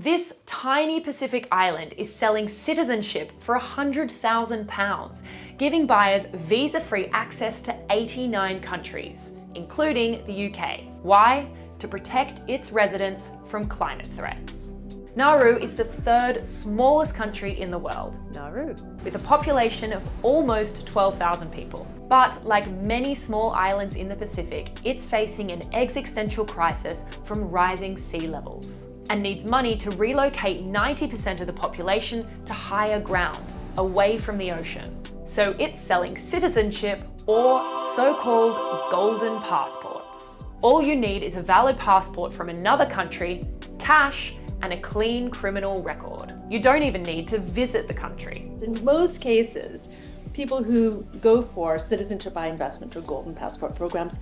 This tiny Pacific island is selling citizenship for £100,000, giving buyers visa-free access to 89 countries, including the UK. Why? To protect its residents from climate threats. Nauru is the third smallest country in the world, Nauru, with a population of almost 12,000 people. But like many small islands in the Pacific, it's facing an existential crisis from rising sea levels and needs money to relocate 90% of the population to higher ground, away from the ocean. So it's selling citizenship, or so-called golden passports. All you need is a valid passport from another country, cash, and a clean criminal record. You don't even need to visit the country. in most cases, people who go for citizenship by investment or golden passport programs,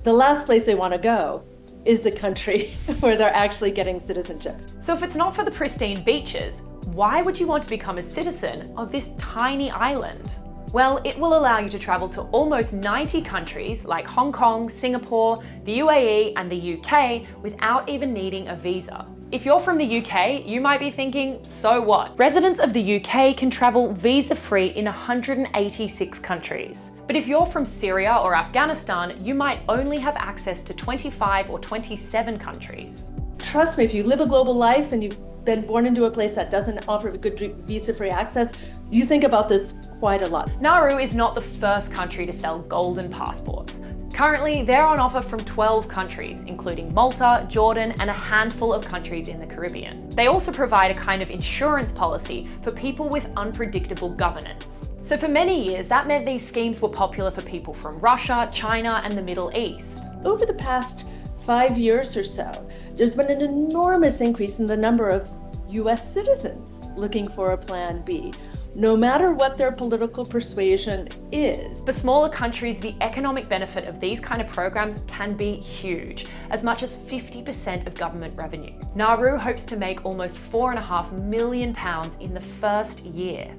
the last place they want to go is the country where they're actually getting citizenship. So if it's not for the pristine beaches, why would you want to become a citizen of this tiny island? Well, it will allow you to travel to almost 90 countries like Hong Kong, Singapore, the UAE, and the UK without even needing a visa. If you're from the UK, you might be thinking, so what? Residents of the UK can travel visa-free in 186 countries. But if you're from Syria or Afghanistan, you might only have access to 25 or 27 countries. Trust me, if you live a global life and you've been born into a place that doesn't offer good visa-free access, you think about this quite a lot. Nauru is not the first country to sell golden passports. Currently, they're on offer from 12 countries, including Malta, Jordan, and a handful of countries in the Caribbean. They also provide a kind of insurance policy for people with unpredictable governance. So for many years, that meant these schemes were popular for people from Russia, China, and the Middle East. Over the past 5 years or so, there's been an enormous increase in the number of US citizens looking for a Plan B, no matter what their political persuasion is. For smaller countries, the economic benefit of these kind of programs can be huge, as much as 50% of government revenue. Nauru hopes to make almost £4.5 million in the first year.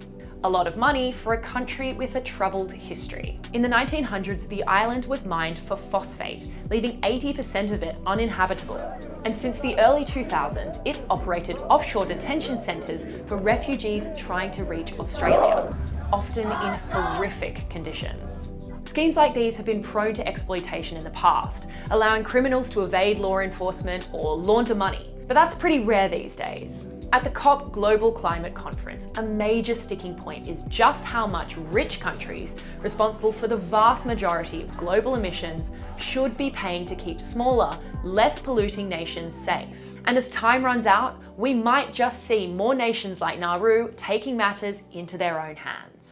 A lot of money for a country with a troubled history. In the 1900s, the island was mined for phosphate, leaving 80% of it uninhabitable. And since the early 2000s, it's operated offshore detention centres for refugees trying to reach Australia, often in horrific conditions. Schemes like these have been prone to exploitation in the past, allowing criminals to evade law enforcement or launder money. But that's pretty rare these days. At the COP Global Climate Conference, a major sticking point is just how much rich countries, responsible for the vast majority of global emissions, should be paying to keep smaller, less polluting nations safe. And as time runs out, we might just see more nations like Nauru taking matters into their own hands.